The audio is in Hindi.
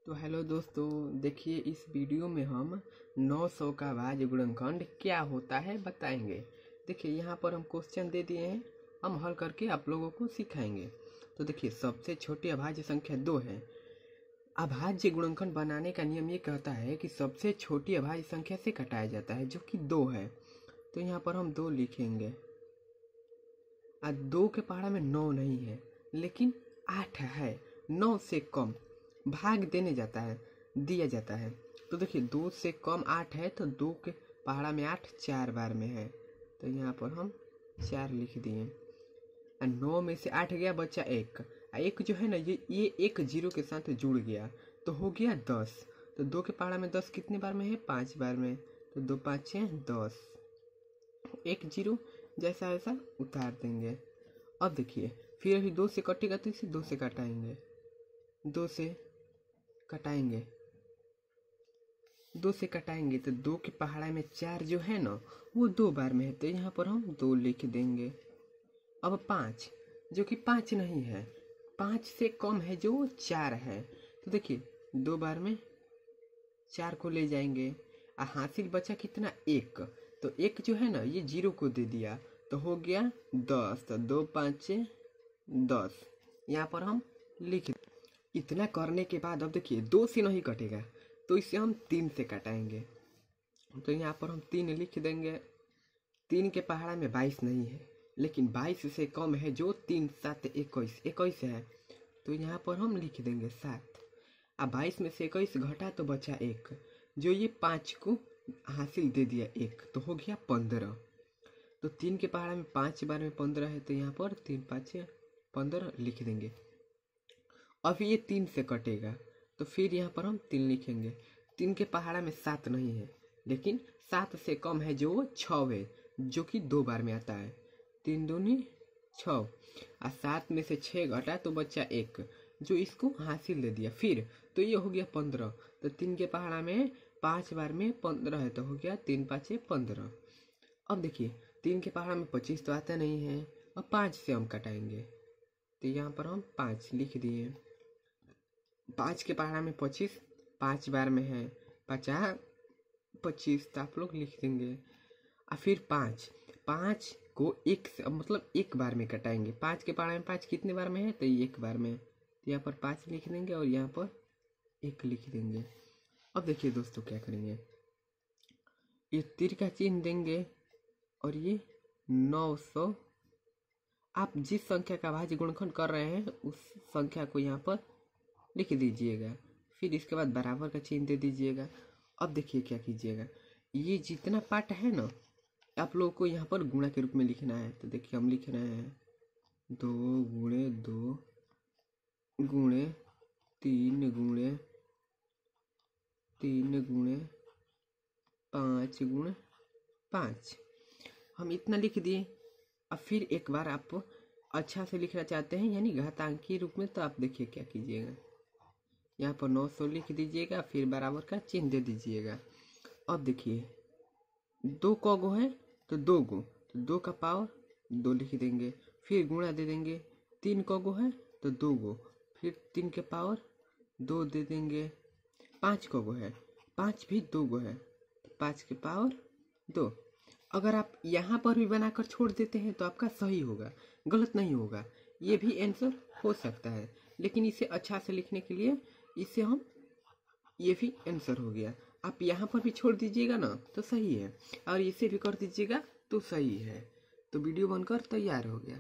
तो हेलो दोस्तों, देखिए इस वीडियो में हम 900 का अभाज्य गुणनखंड क्या होता है बताएंगे। देखिए यहाँ पर हम क्वेश्चन दे दिए हैं, हम हल करके आप लोगों को सिखाएंगे। तो देखिए सबसे छोटी अभाज्य संख्या 2 है। अभाज्य गुणनखंड बनाने का नियम ये कहता है कि सबसे छोटी अभाज्य संख्या से घटाया जाता है जो कि 2 है। तो यहाँ पर हम 2 लिखेंगे। 2 के पहाड़ा में 9 नहीं है लेकिन 8 है। 9 से कम भाग देने जाता है, दिया जाता है। तो देखिए 2 से कम 8 है तो 2 के पहाड़ा में 8 4 बार में है, तो यहाँ पर हम 4 लिख दिए। 9 में से 8 गया, बचा 1। एक जो है ना ये एक जीरो के साथ जुड़ गया तो हो गया 10। तो 2 के पहाड़ा में 10 कितने बार में है? 5 बार में। तो 2 5 10, एक जीरो जैसा ऐसा उतार देंगे। अब देखिए फिर अभी 2 से कटेगा तो इसे 2 से कटाएंगे, 2 से कटाएंगे, 2 से कटाएंगे तो 2 के पहाड़ा में 4 जो है ना वो 2 बार में है, तो यहाँ पर हम 2 लिख देंगे। अब 5 जो कि 5 नहीं है, 5 से कम है जो 4 है, तो देखिए 2 बार में 4 को ले जाएंगे। हासिल बचा कितना? 1। तो 1 जो है ना ये जीरो को दे दिया तो हो गया 10। तो 2 5 10 यहाँ पर हम लिख। इतना करने के बाद अब देखिए 2 से नहीं कटेगा तो इसे हम 3 से कटाएंगे। तो यहाँ पर हम 3 लिख देंगे। 3 के पहाड़ा में 22 नहीं है लेकिन 22 से कम है जो 3 7 21 21 है, तो यहाँ पर हम लिख देंगे 7। अब 22 में से 21 घटा तो बचा 1, जो ये 5 को हासिल दे दिया 1, तो हो गया 15। तो 3 के पहाड़ा में 5 बार में 15 है, तो यहाँ पर 3 5 15 लिख देंगे। अब ये 3 से कटेगा तो फिर यहाँ पर हम 3 लिखेंगे। 3 के पहाड़ा में 7 नहीं है लेकिन 7 से कम है जो 6 है, जो कि 2 बार में आता है। 3 दूनी 6 और 7 में से 6 घटा तो बचा 1, जो इसको हासिल दे दिया। फिर तो ये हो गया 15। तो 3 के पहाड़ा में 5 बार में 15 है, तो हो गया 3 5 15। अब देखिए 3 के पहाड़ा में 25 तो आता नहीं है और 5 से हम कटाएंगे, तो यहाँ पर हम 5 लिख दिए। 5 के पहाड़ा में 25 5 बार में है, 50 25, तो आप लोग लिख देंगे। और फिर 5 को 1 से मतलब 1 बार में कटाएंगे। 5 के पहाड़ा में 5 कितने बार में है? तो 1 बार में, तो यहाँ पर 5 लिख देंगे और यहाँ पर 1 लिख देंगे। अब देखिए दोस्तों क्या करेंगे, ये तीर का चिन्ह देंगे और ये 900, आप जिस संख्या का अभाज्य गुणनखंड कर रहे हैं उस संख्या को यहाँ पर लिख दीजिएगा। फिर इसके बाद बराबर का चिन्ह दे दीजिएगा। अब देखिए क्या कीजिएगा, ये जितना पार्ट है ना आप लोगों को यहाँ पर गुणा के रूप में लिखना है। तो देखिए हम लिख रहे हैं 2 गुणे 2 गुणे 3 गुणे 3 गुणे 5 गुणे 5, हम इतना लिख दिए। अब फिर एक बार आप अच्छा से लिखना चाहते हैं यानी घातांकीय रूप में, तो आप देखिए क्या कीजिएगा, यहाँ पर 900 लिख दीजिएगा, फिर बराबर का चिन्ह दे दीजिएगा। अब देखिए 2 कौगो है तो 2 गो, तो 2 का पावर 2 लिख देंगे। फिर गुणा दे देंगे। 3 कौगो है तो 2 गो, फिर 3 के पावर 2 दे देंगे। 5 कौगो है, 5 भी 2 गो है, 5 के पावर 2। अगर आप यहाँ पर भी बनाकर छोड़ देते हैं तो आपका सही होगा, गलत नहीं होगा। ये भी आंसर हो सकता है, लेकिन इसे अच्छा से लिखने के लिए इसे हम, ये भी आंसर हो गया। आप यहाँ पर भी छोड़ दीजिएगा ना तो सही है, और इसे भी कर दीजिएगा तो सही है। तो वीडियो बनकर तैयार हो गया।